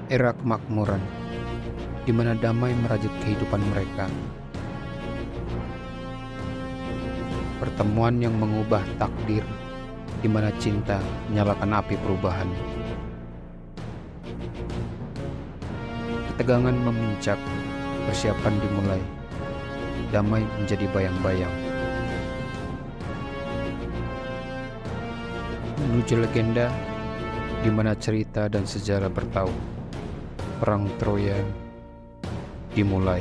era kemakmuran, di mana damai merajut kehidupan mereka. Pertemuan yang mengubah takdir, di mana cinta menyalakan api perubahan. Ketegangan memuncak, persiapan dimulai, damai menjadi bayang-bayang. Menuju legenda, di mana cerita dan sejarah bertaut, perang Troya dimulai.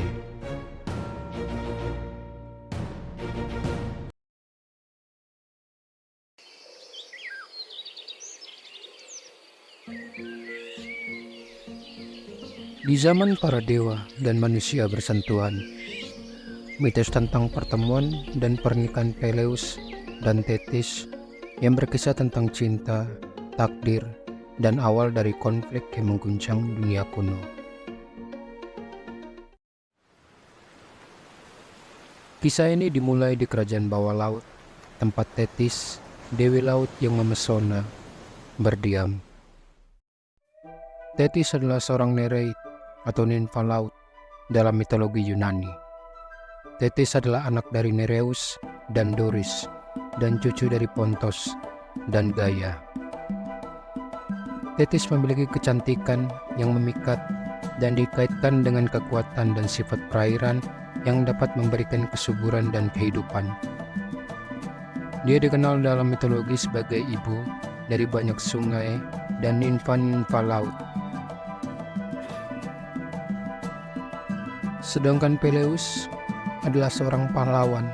Di zaman para dewa dan manusia bersentuhan, mitos tentang pertemuan dan pernikahan Peleus dan Thetis yang berkisah tentang cinta, takdir, dan awal dari konflik yang mengguncang dunia kuno. Kisah ini dimulai di kerajaan bawah laut, tempat Thetis, dewi laut yang memesona, berdiam. Thetis adalah seorang Nereid atau ninfa laut dalam mitologi Yunani. Thetis adalah anak dari Nereus dan Doris, dan cucu dari Pontos dan Gaia. Thetis memiliki kecantikan yang memikat dan dikaitkan dengan kekuatan dan sifat perairan yang dapat memberikan kesuburan dan kehidupan. Dia dikenal dalam mitologi sebagai ibu dari banyak sungai dan ninfa-ninfa laut. Sedangkan Peleus adalah seorang pahlawan.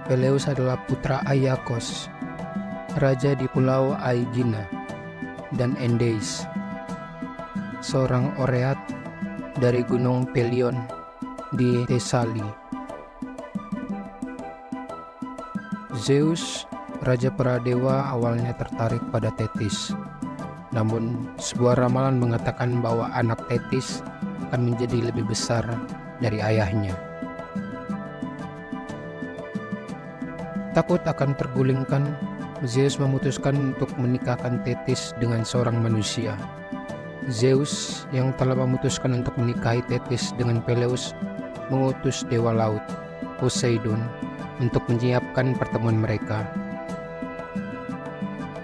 Peleus adalah putra Aiakos, raja di pulau Aegina, dan Endeis, seorang Oreat dari gunung Pelion di Thesali. Zeus, raja para dewa, awalnya tertarik pada Thetis. Namun, sebuah ramalan mengatakan bahwa anak Thetis akan menjadi lebih besar dari ayahnya. Takut akan tergulingkan, Zeus memutuskan untuk menikahkan Thetis dengan seorang manusia. Zeus yang telah memutuskan untuk menikahi Thetis dengan Peleus mengutus dewa laut, Poseidon, untuk menyiapkan pertemuan mereka.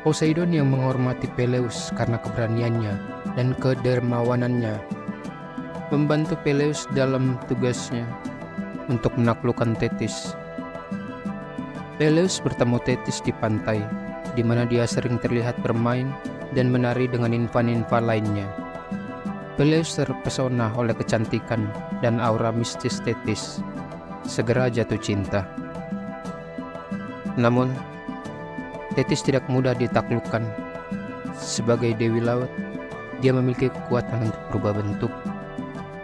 Poseidon yang menghormati Peleus karena keberaniannya dan kedermawanannya membantu Peleus dalam tugasnya untuk menaklukkan Thetis. Peleus bertemu Thetis di pantai, di mana dia sering terlihat bermain dan menari dengan ninfa-ninfa lainnya. Peleus terpesona oleh kecantikan dan aura mistis Thetis, segera jatuh cinta. Namun, Thetis tidak mudah ditaklukkan. Sebagai dewi laut, dia memiliki kekuatan untuk berubah bentuk,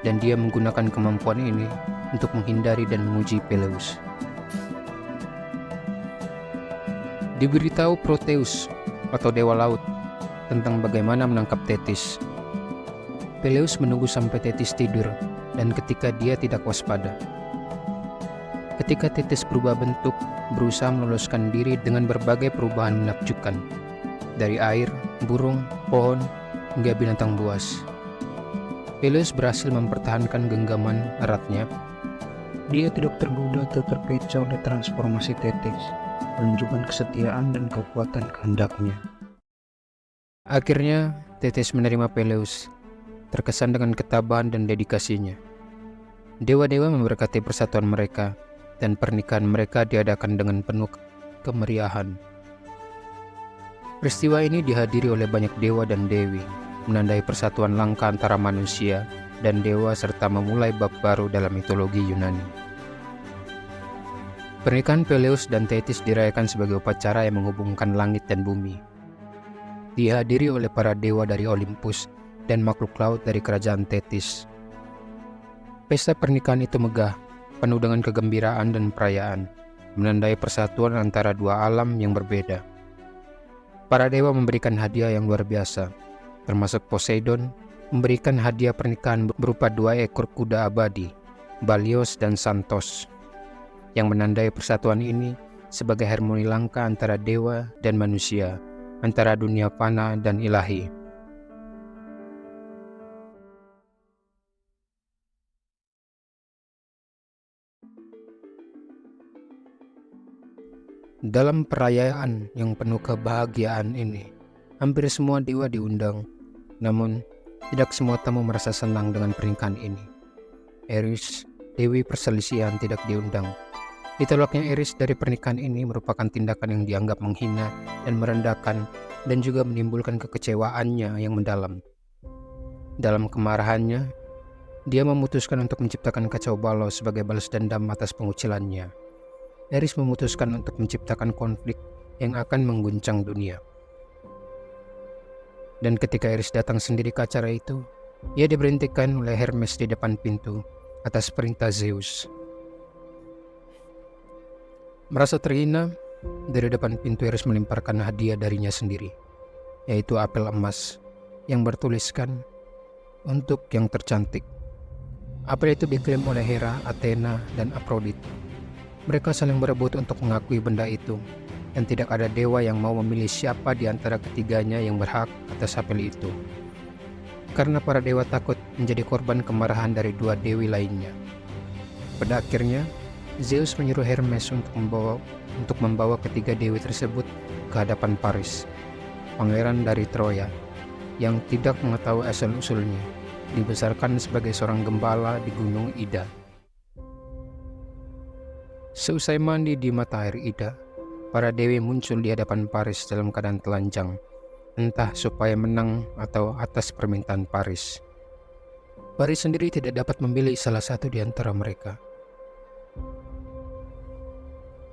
dan dia menggunakan kemampuan ini untuk menghindari dan menguji Peleus. Diberitahu Proteus atau dewa laut tentang bagaimana menangkap Thetis. Peleus menunggu sampai Thetis tidur, dan ketika dia tidak waspada. Ketika Thetis berubah bentuk, berusaha meloloskan diri dengan berbagai perubahan menakjubkan, dari air, burung, pohon, hingga binatang buas. Peleus berhasil mempertahankan genggaman eratnya. Dia tidak tergoda atau terkecoh oleh transformasi Thetis, menunjukkan kesetiaan dan kekuatan kehendaknya. Akhirnya, Thetis menerima Peleus, terkesan dengan ketabahan dan dedikasinya. Dewa-dewa memberkati persatuan mereka, dan pernikahan mereka diadakan dengan penuh kemeriahan. Peristiwa ini dihadiri oleh banyak dewa dan dewi, menandai persatuan langka antara manusia dan dewa serta memulai bab baru dalam mitologi Yunani. Pernikahan Peleus dan Thetis dirayakan sebagai upacara yang menghubungkan langit dan bumi. Dihadiri oleh para dewa dari Olympus dan makhluk laut dari kerajaan Thetis. Pesta pernikahan itu megah, penuh dengan kegembiraan dan perayaan, menandai persatuan antara dua alam yang berbeda. Para dewa memberikan hadiah yang luar biasa, termasuk Poseidon memberikan hadiah pernikahan berupa 2 ekor kuda abadi, Balios dan Santos, yang menandai persatuan ini sebagai harmoni langka antara dewa dan manusia, antara dunia fana dan ilahi. Dalam perayaan yang penuh kebahagiaan ini, hampir semua dewa diundang. Namun, tidak semua tamu merasa senang dengan pernikahan ini. Eris, dewi perselisihan, tidak diundang. Ditolaknya Eris dari pernikahan ini merupakan tindakan yang dianggap menghina dan merendahkan, dan juga menimbulkan kekecewaannya yang mendalam. Dalam kemarahannya, dia memutuskan untuk menciptakan kacau balau sebagai balas dendam atas pengucilannya. Eris memutuskan untuk menciptakan konflik yang akan mengguncang dunia. Dan ketika Eris datang sendiri ke acara itu, ia diberhentikan oleh Hermes di depan pintu atas perintah Zeus. Merasa terhina, dari depan pintu Eris melemparkan hadiah darinya sendiri, yaitu apel emas yang bertuliskan untuk yang tercantik. Apel itu diklaim oleh Hera, Athena, dan Aphrodite. Mereka saling berebut untuk mengakui benda itu, dan tidak ada dewa yang mau memilih siapa di antara ketiganya yang berhak atas apel itu. Karena para dewa takut menjadi korban kemarahan dari dua dewi lainnya. Pada akhirnya, Zeus menyuruh Hermes untuk membawa ketiga dewi tersebut ke hadapan Paris, pangeran dari Troya, yang tidak mengetahui asal-usulnya, dibesarkan sebagai seorang gembala di Gunung Ida. Seusai mandi di mata air Ida, para dewi muncul di hadapan Paris dalam keadaan telanjang, entah supaya menang atau atas permintaan Paris. Paris sendiri tidak dapat memilih salah satu di antara mereka.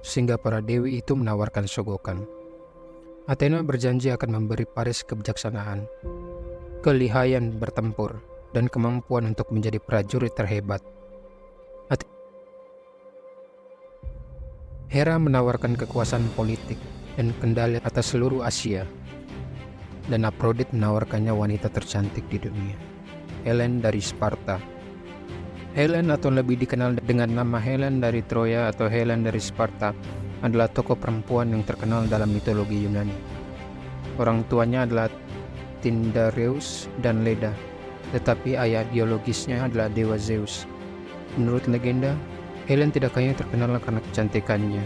Sehingga para dewi itu menawarkan sogokan. Athena berjanji akan memberi Paris kebijaksanaan, kelihayan bertempur, dan kemampuan untuk menjadi prajurit terhebat. Hera menawarkan kekuasaan politik dan kendali atas seluruh Asia, dan Aphrodite menawarkannya wanita tercantik di dunia, Helen dari Sparta. Helen, atau lebih dikenal dengan nama Helen dari Troya atau Helen dari Sparta, adalah tokoh perempuan yang terkenal dalam mitologi Yunani. Orang tuanya adalah Tyndareus dan Leda, tetapi ayah biologisnya adalah dewa Zeus. Menurut legenda, Helen tidak hanya terkenal karena kecantikannya,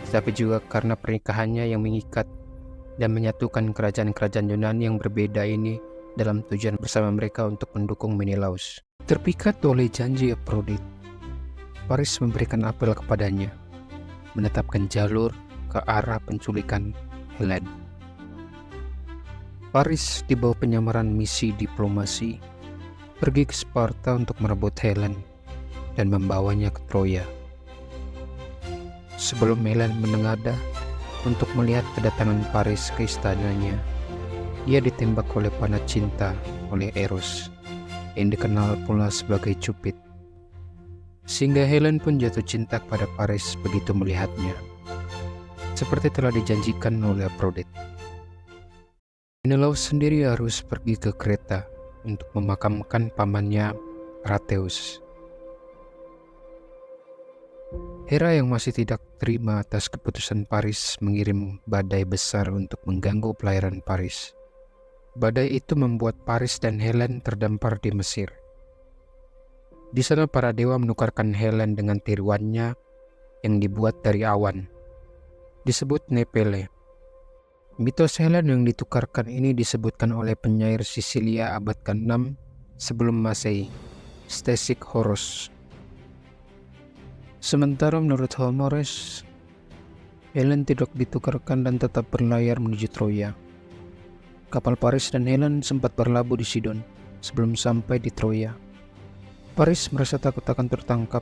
tetapi juga karena pernikahannya yang mengikat dan menyatukan kerajaan-kerajaan Yunani yang berbeda ini dalam tujuan bersama mereka untuk mendukung Menelaus. Terpikat oleh janji Aphrodite, Paris memberikan apel kepadanya, menetapkan jalur ke arah penculikan Helen. Paris di bawah penyamaran misi diplomasi pergi ke Sparta untuk merebut Helen dan membawanya ke Troya. Sebelum Helen menengadah untuk melihat kedatangan Paris ke istananya, ia ditembak oleh panah cinta oleh Eros, yang dikenal pula sebagai Cupid. Sehingga Helen pun jatuh cinta kepada Paris begitu melihatnya, seperti telah dijanjikan oleh Aphrodite. Menelaus sendiri harus pergi ke Kreta untuk memakamkan pamannya Prateus. Hera yang masih tidak terima atas keputusan Paris mengirim badai besar untuk mengganggu pelayaran Paris. Badai itu membuat Paris dan Helen terdampar di Mesir. Di sana para dewa menukarkan Helen dengan tiruannya yang dibuat dari awan, disebut Nepele. Mitos Helen yang ditukarkan ini disebutkan oleh penyair Sisilia abad ke-6 sebelum Masehi, Stesichorus. Sementara menurut Homerus, Helen tidak ditukarkan dan tetap berlayar menuju Troya. Kapal Paris dan Helen sempat berlabuh di Sidon sebelum sampai di Troya. Paris merasa takut akan tertangkap,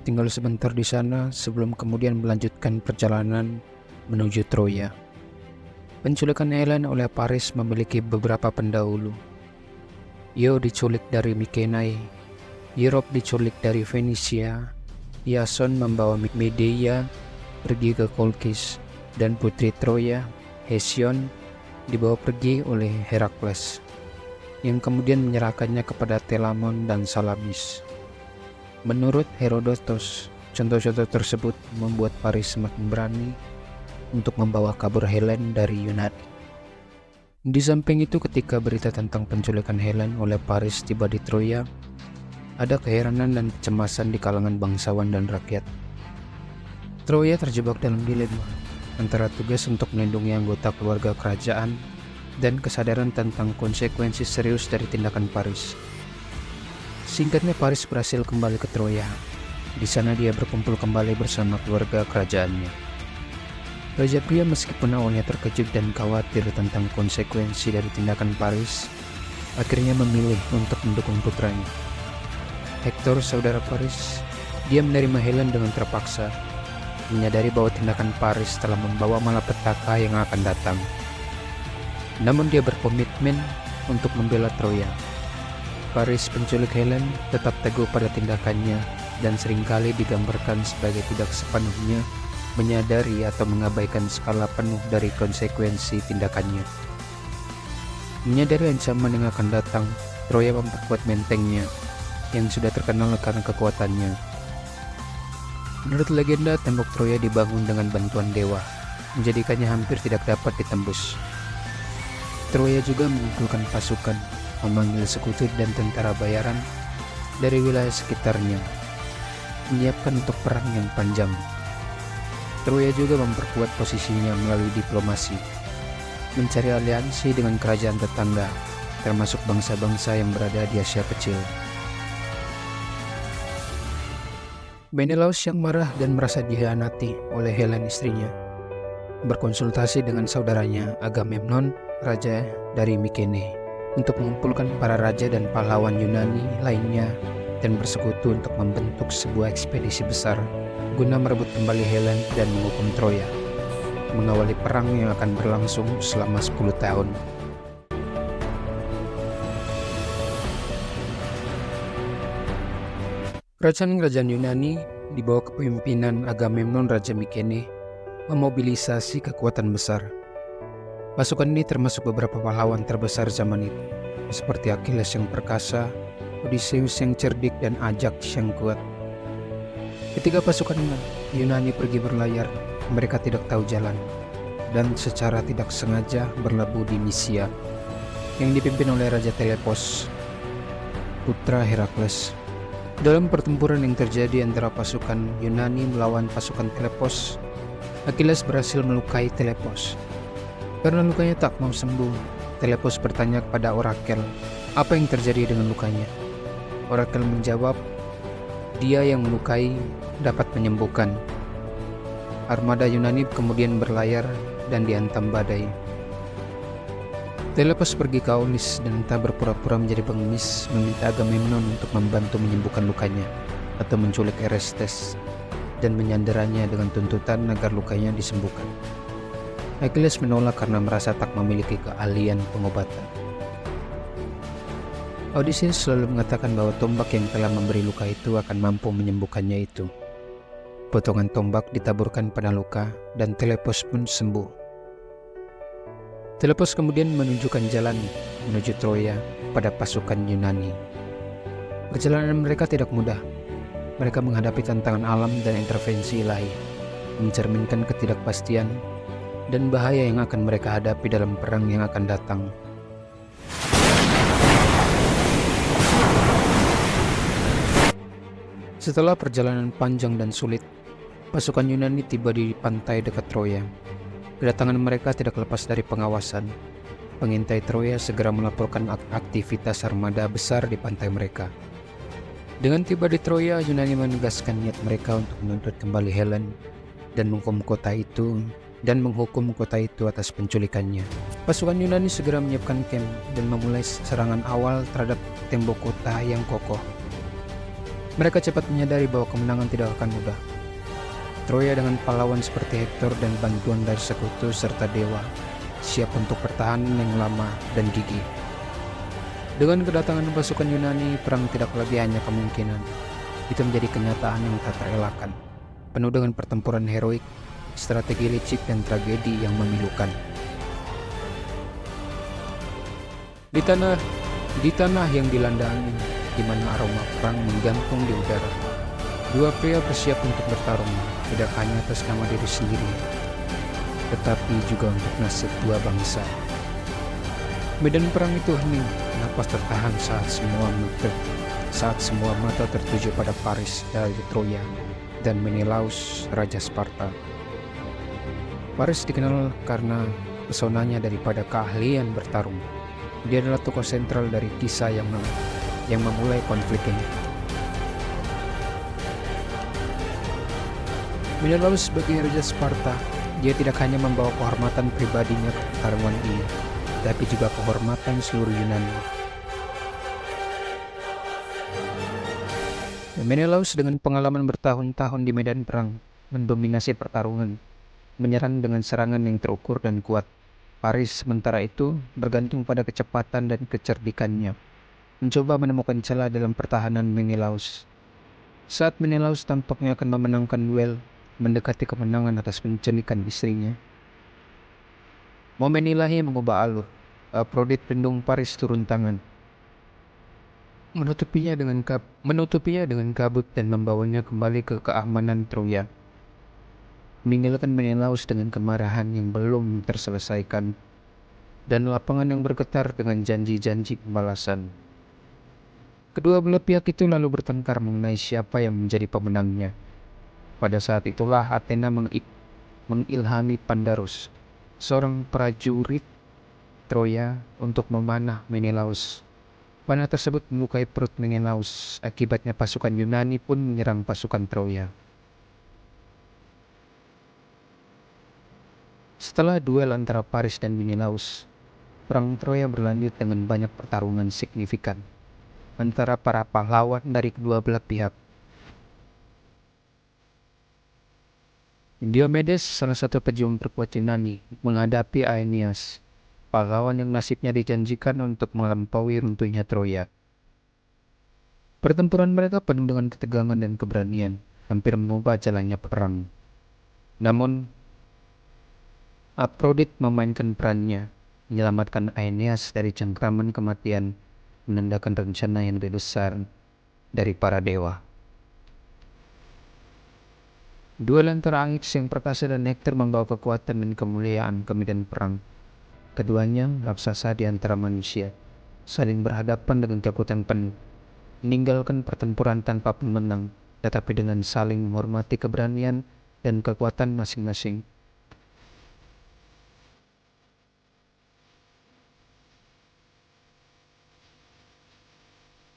tinggal sebentar di sana sebelum kemudian melanjutkan perjalanan menuju Troya. Penculikan Helen oleh Paris memiliki beberapa pendahulu. Io diculik dari Mykenae, Europe diculik dari Venesia, Iason membawa Medea pergi ke Kolkis, dan putri Troya, Hesion, dibawa pergi oleh Herakles, yang kemudian menyerahkannya kepada Telamon dan Salamis. Menurut Herodotos, contoh-contoh tersebut membuat Paris semakin berani untuk membawa kabur Helen dari Yunani. Di samping itu, ketika berita tentang penculikan Helen oleh Paris tiba di Troya, ada keheranan dan kecemasan di kalangan bangsawan dan rakyat. Troya terjebak dalam dilema. antara tugas untuk melindungi anggota keluarga kerajaan dan kesadaran tentang konsekuensi serius dari tindakan Paris. Singkatnya, Paris berhasil kembali ke Troya. Di sana dia berkumpul kembali bersama keluarga kerajaannya. Raja Priam meskipun awalnya terkejut dan khawatir tentang konsekuensi dari tindakan Paris, akhirnya memilih untuk mendukung putranya. Hector, saudara Paris, dia menerima Helen dengan terpaksa, menyadari bahwa tindakan Paris telah membawa malapetaka yang akan datang. Namun dia berkomitmen untuk membela Troya. Paris, penculik Helen, tetap teguh pada tindakannya dan seringkali digambarkan sebagai tidak sepenuhnya menyadari atau mengabaikan skala penuh dari konsekuensi tindakannya. Menyadari ancaman yang akan datang, Troya memperkuat bentengnya yang sudah terkenal karena kekuatannya. Menurut legenda, tembok Troya dibangun dengan bantuan dewa, menjadikannya hampir tidak dapat ditembus. Troya juga mengumpulkan pasukan, memanggil sekutu dan tentara bayaran dari wilayah sekitarnya, menyiapkan untuk perang yang panjang. Troya juga memperkuat posisinya melalui diplomasi, mencari aliansi dengan kerajaan tetangga, termasuk bangsa-bangsa yang berada di Asia Kecil. Menelaus yang marah dan merasa dikhianati oleh Helen istrinya, berkonsultasi dengan saudaranya Agamemnon, raja dari Mykene, untuk mengumpulkan para raja dan pahlawan Yunani lainnya dan bersekutu untuk membentuk sebuah ekspedisi besar guna merebut kembali Helen dan menghukum Troya, mengawali perang yang akan berlangsung selama 10 tahun. Kerajaan-kerajaan Yunani di bawah kepemimpinan Agamemnon Raja Mykene memobilisasi kekuatan besar. Pasukan ini termasuk beberapa pahlawan terbesar zaman itu, seperti Achilles yang perkasa, Odysseus yang cerdik, dan Ajax yang kuat. Ketika pasukan Yunani pergi berlayar, mereka tidak tahu jalan dan secara tidak sengaja berlabuh di Misia yang dipimpin oleh Raja Telepos, putra Herakles. Dalam pertempuran yang terjadi antara pasukan Yunani melawan pasukan Telepos, Achilles berhasil melukai Telepos. Karena lukanya tak mau sembuh, Telepos bertanya kepada Orakel, apa yang terjadi dengan lukanya? Orakel menjawab, dia yang melukai dapat menyembuhkan. Armada Yunani kemudian berlayar dan dihantam badai. Telepos pergi ke Aulis dan entah berpura-pura menjadi pengemis meminta Agamemnon untuk membantu menyembuhkan lukanya atau menculik Orestes dan menyandaranya dengan tuntutan agar lukanya disembuhkan. Achilles menolak karena merasa tak memiliki keahlian pengobatan. Odysseus selalu mengatakan bahwa tombak yang telah memberi luka itu akan mampu menyembuhkannya itu. Potongan tombak ditaburkan pada luka dan Telepos pun sembuh. Telepos kemudian menunjukkan jalan menuju Troya pada pasukan Yunani. Perjalanan mereka tidak mudah. Mereka menghadapi tantangan alam dan intervensi ilahi, mencerminkan ketidakpastian dan bahaya yang akan mereka hadapi dalam perang yang akan datang. Setelah perjalanan panjang dan sulit, pasukan Yunani tiba di pantai dekat Troya. Kedatangan mereka tidak lepas dari pengawasan. Pengintai Troya segera melaporkan aktivitas armada besar di pantai mereka. Dengan tiba di Troya, Yunani menegaskan niat mereka untuk menuntut kembali Helen dan menghukum kota itu atas penculikannya. Pasukan Yunani segera menyiapkan camp dan memulai serangan awal terhadap tembok kota yang kokoh. Mereka cepat menyadari bahwa kemenangan tidak akan mudah. Troya dengan pahlawan seperti Hector dan bantuan dari sekutu serta dewa siap untuk pertahanan yang lama dan gigih. Dengan kedatangan pasukan Yunani, perang tidak lagi hanya kemungkinan. Itu menjadi kenyataan yang tak terelakkan, penuh dengan pertempuran heroik, strategi licik, dan tragedi yang memilukan. Di tanah yang dilanda angin, di mana aroma perang menggantung di udara, dua pria bersiap untuk bertarung, tidak hanya atas nama diri sendiri, tetapi juga untuk nasib dua bangsa. Medan perang itu hening, napas tertahan saat semua mata tertuju pada Paris dari Troya dan Menelaus, Raja Sparta. Paris dikenal karena pesonanya daripada keahlian bertarung. Dia adalah tokoh sentral dari kisah yang memulai konflik ini. Menelaus sebagai Raja Sparta, dia tidak hanya membawa kehormatan pribadinya ke pertarungan ini, tapi juga kehormatan seluruh Yunani. Menelaus dengan pengalaman bertahun-tahun di medan perang, mendominasi pertarungan, menyerang dengan serangan yang terukur dan kuat. Paris sementara itu bergantung pada kecepatan dan kecerdikannya, mencoba menemukan celah dalam pertahanan Menelaus. Saat Menelaus tampaknya akan memenangkan duel, mendekati kemenangan atas penculikan istrinya, momen ilahi mengubah alur. Aphrodite pelindung Paris turun tangan, menutupinya dengan kabut dan membawanya kembali ke keamanan Troya, meninggalkan Menelaus dengan kemarahan yang belum terselesaikan dan lapangan yang bergetar dengan janji-janji pembalasan. Kedua belah pihak itu lalu bertengkar mengenai siapa yang menjadi pemenangnya. Pada saat itulah Athena mengilhami Pandarus, seorang prajurit Troya, untuk memanah Menelaus. Panah tersebut melukai perut Menelaus, akibatnya pasukan Yunani pun menyerang pasukan Troya. Setelah duel antara Paris dan Menelaus, perang Troya berlanjut dengan banyak pertarungan signifikan antara para pahlawan dari kedua belah pihak. Diomedes, salah satu pejuang terkuat Yunani, menghadapi Aeneas, pahlawan yang nasibnya dijanjikan untuk melampaui runtuhnya Troya. Pertempuran mereka penuh dengan ketegangan dan keberanian, hampir mengubah jalannya perang. Namun, Aphrodite memainkan perannya, menyelamatkan Aeneas dari cengkraman kematian, menandakan rencana yang lebih besar dari para dewa. Duel antara Ajax yang perkasa dan Hektor membawa kekuatan dan kemuliaan ke medan perang. Keduanya raksasa di antara manusia, saling berhadapan dengan kekuatan penuh, meninggalkan pertempuran tanpa pemenang, tetapi dengan saling menghormati keberanian dan kekuatan masing-masing.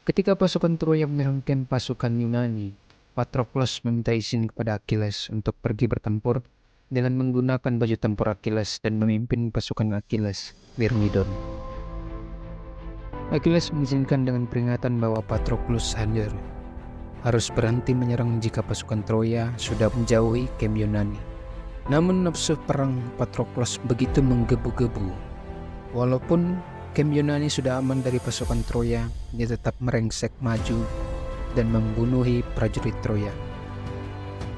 Ketika pasukan Troya menyerangkan pasukan Yunani, Patroklos meminta izin kepada Achilles untuk pergi bertempur dengan menggunakan baju tempur Achilles dan memimpin pasukan Achilles, Myrmidon. Achilles mengizinkan dengan peringatan bahwa Patroklos harus berhenti menyerang jika pasukan Troya sudah menjauhi kamp Yunani. Namun nafsu perang Patroklos begitu menggebu-gebu. Walaupun kamp Yunani sudah aman dari pasukan Troya, dia tetap merengsek maju dan membunuhi prajurit Troya.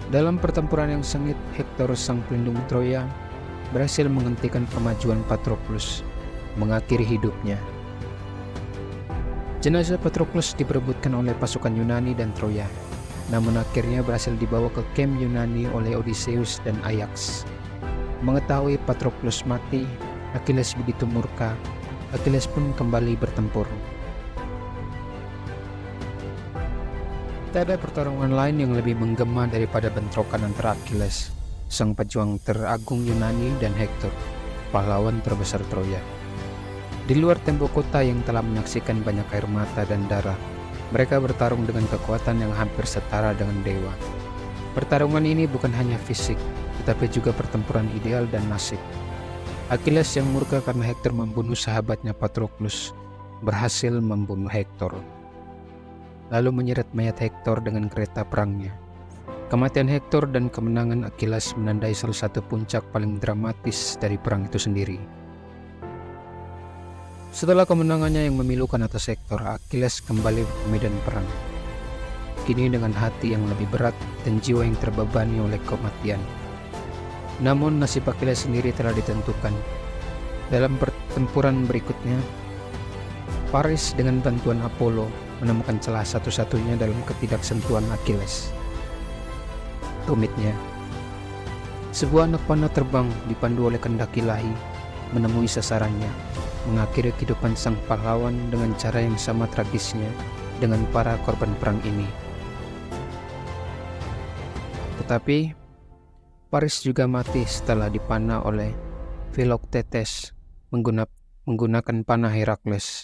Dalam pertempuran yang sengit, Hektor, sang pelindung Troya, berhasil menghentikan kemajuan Patroklos, mengakhiri hidupnya. Jenazah Patroklos diperebutkan oleh pasukan Yunani dan Troya, namun akhirnya berhasil dibawa ke kamp Yunani oleh Odysseus dan Ajax. Mengetahui Patroklos mati, Achilles begitu murka. Achilles pun kembali bertempur. Tak ada pertarungan lain yang lebih menggema daripada bentrokan antara Achilles, sang pejuang teragung Yunani, dan Hektor, pahlawan terbesar Troya. Di luar tembok kota yang telah menyaksikan banyak air mata dan darah, mereka bertarung dengan kekuatan yang hampir setara dengan dewa. Pertarungan ini bukan hanya fisik, tetapi juga pertempuran ideal dan nasib. Achilles yang murka karena Hektor membunuh sahabatnya Patroklos berhasil membunuh Hektor, lalu menyeret mayat Hektor dengan kereta perangnya. Kematian Hektor dan kemenangan Achilles menandai salah satu puncak paling dramatis dari perang itu sendiri. Setelah kemenangannya yang memilukan atas Hektor, Achilles kembali ke medan perang. Kini dengan hati yang lebih berat dan jiwa yang terbebani oleh kematian. Namun nasib Achilles sendiri telah ditentukan. Dalam pertempuran berikutnya, Paris dengan bantuan Apollo menemukan celah satu-satunya dalam ketidaksentuhan Achilles. Tumitnya, sebuah anak panah terbang dipandu oleh kehendak ilahi, menemui sasarannya, mengakhiri kehidupan sang pahlawan dengan cara yang sama tragisnya dengan para korban perang ini. Tetapi Paris juga mati setelah dipanah oleh Philoctetes menggunakan panah Herakles.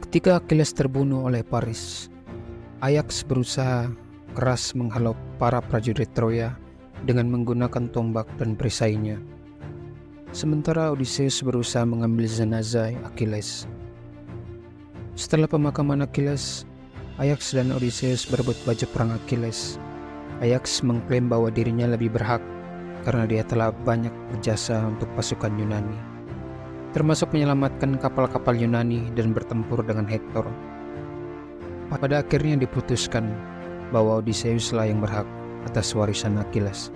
Ketika Achilles terbunuh oleh Paris, Ajax berusaha keras menghalau para prajurit Troya dengan menggunakan tombak dan perisainya. Sementara Odysseus berusaha mengambil jenazah Achilles. Setelah pemakaman Achilles, Ajax dan Odysseus berebut baju perang Achilles. Ajax mengklaim bahwa dirinya lebih berhak karena dia telah banyak berjasa untuk pasukan Yunani, termasuk menyelamatkan kapal-kapal Yunani dan bertempur dengan Hektor. Pada akhirnya diputuskan bahwa Odysseuslah yang berhak atas warisan Achilles.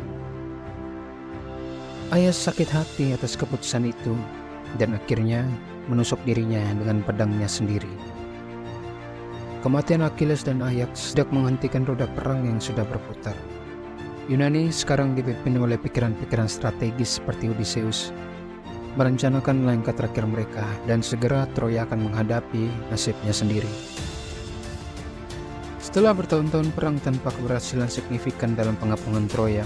Ajax sakit hati atas keputusan itu dan akhirnya menusuk dirinya dengan pedangnya sendiri. Kematian Achilles dan Ajax tidak menghentikan roda perang yang sudah berputar. Yunani sekarang dipimpin oleh pikiran-pikiran strategis seperti Odysseus, merencanakan langkah terakhir mereka dan segera Troya akan menghadapi nasibnya sendiri. Setelah bertahun-tahun perang tanpa keberhasilan signifikan dalam pengapungan Troya,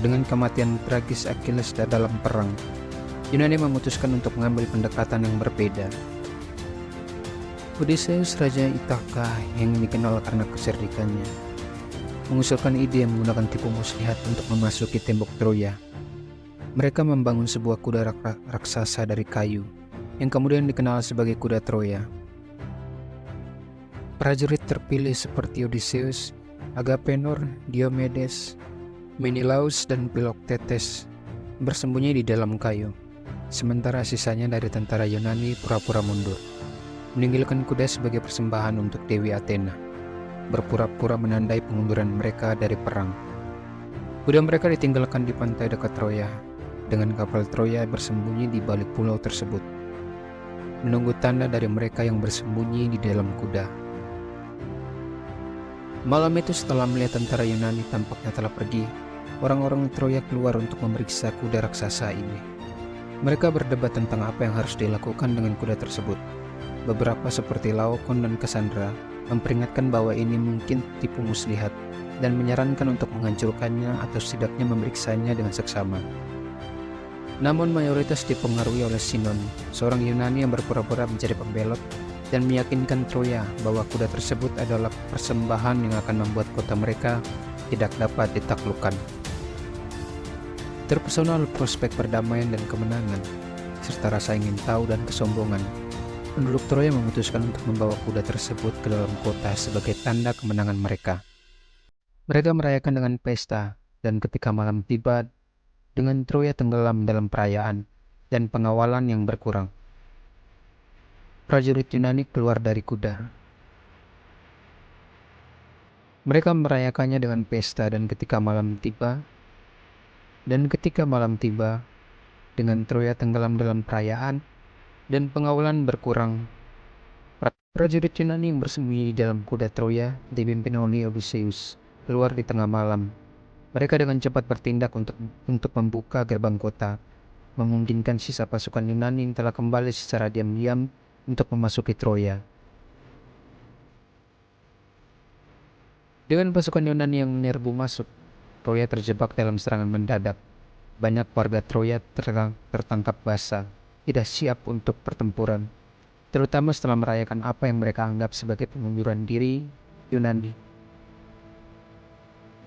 dengan kematian tragis Achilles dalam perang, Yunani memutuskan untuk mengambil pendekatan yang berbeda. Odysseus, Raja Ithaka yang dikenal karena kecerdikannya, mengusulkan ide menggunakan tipu muslihat untuk memasuki tembok Troya. Mereka membangun sebuah kuda raksasa dari kayu yang kemudian dikenal sebagai kuda Troya. Prajurit terpilih seperti Odysseus, Agapenor, Diomedes, Menelaus, dan Philoctetes bersembunyi di dalam kayu, sementara sisanya dari tentara Yunani pura-pura mundur, meninggalkan kuda sebagai persembahan untuk Dewi Athena, berpura-pura menandai pengunduran mereka dari perang. Kuda mereka ditinggalkan di pantai dekat Troya, dengan kapal Troya bersembunyi di balik pulau tersebut, menunggu tanda dari mereka yang bersembunyi di dalam kuda. Malam itu setelah melihat tentara Yunani tampaknya telah pergi, orang-orang Troya keluar untuk memeriksa kuda raksasa ini. Mereka berdebat tentang apa yang harus dilakukan dengan kuda tersebut. Beberapa seperti Laokon dan Cassandra memperingatkan bahwa ini mungkin tipu muslihat dan menyarankan untuk menghancurkannya atau setidaknya memeriksanya dengan seksama. Namun mayoritas dipengaruhi oleh Sinon, seorang Yunani yang berpura-pura menjadi pembelot dan meyakinkan Troya bahwa kuda tersebut adalah persembahan yang akan membuat kota mereka tidak dapat ditaklukkan. Terpesona oleh prospek perdamaian dan kemenangan, serta rasa ingin tahu dan kesombongan, penduduk Troya memutuskan untuk membawa kuda tersebut ke dalam kota sebagai tanda kemenangan mereka. Mereka merayakan dengan pesta, dan ketika malam tiba, dengan Troya tenggelam dalam perayaan dan pengawalan yang berkurang, prajurit Yunani keluar dari kuda. Mereka merayakannya dengan pesta dan ketika malam tiba, dengan Troya tenggelam dalam perayaan dan pengawalan berkurang, prajurit Yunani yang bersembunyi di dalam kuda Troya dipimpin oleh Odysseus keluar di tengah malam. Mereka dengan cepat bertindak untuk membuka gerbang kota, memungkinkan sisa pasukan Yunani yang telah kembali secara diam-diam untuk memasuki Troya. Dengan pasukan Yunani yang menyerbu masuk, Troya terjebak dalam serangan mendadak. Banyak warga Troya tertangkap basah, tidak siap untuk pertempuran, terutama setelah merayakan apa yang mereka anggap sebagai pengunduran diri Yunani.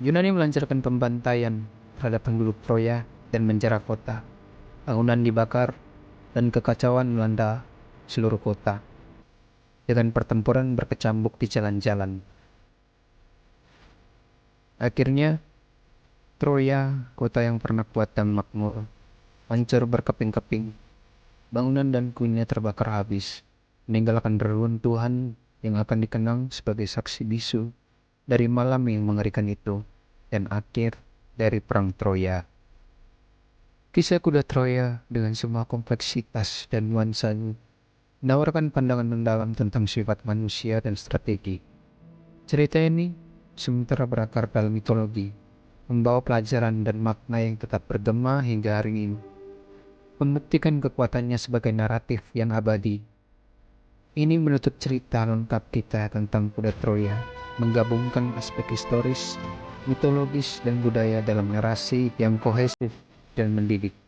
Yunani melancarkan pembantaian terhadap penduduk Troya dan menjara kota. Bangunan dibakar dan kekacauan melanda seluruh kota, dengan pertempuran berkecamuk di jalan-jalan. Akhirnya, Troya, kota yang pernah kuat dan makmur, hancur berkeping-keping. Bangunan dan kuilnya terbakar habis, meninggalkan reruntuhan yang akan dikenang sebagai saksi bisu dari malam yang mengerikan itu dan akhir dari perang Troya. Kisah kuda Troya dengan semua kompleksitas dan nuansanya menawarkan pandangan mendalam tentang sifat manusia dan strategi. Cerita ini sementara berakar dalam mitologi, membawa pelajaran dan makna yang tetap bergema hingga hari ini, membuktikan kekuatannya sebagai naratif yang abadi. Ini menutup cerita lengkap kita tentang kuda Troya, menggabungkan aspek historis, mitologis, dan budaya dalam narasi yang kohesif dan mendidik.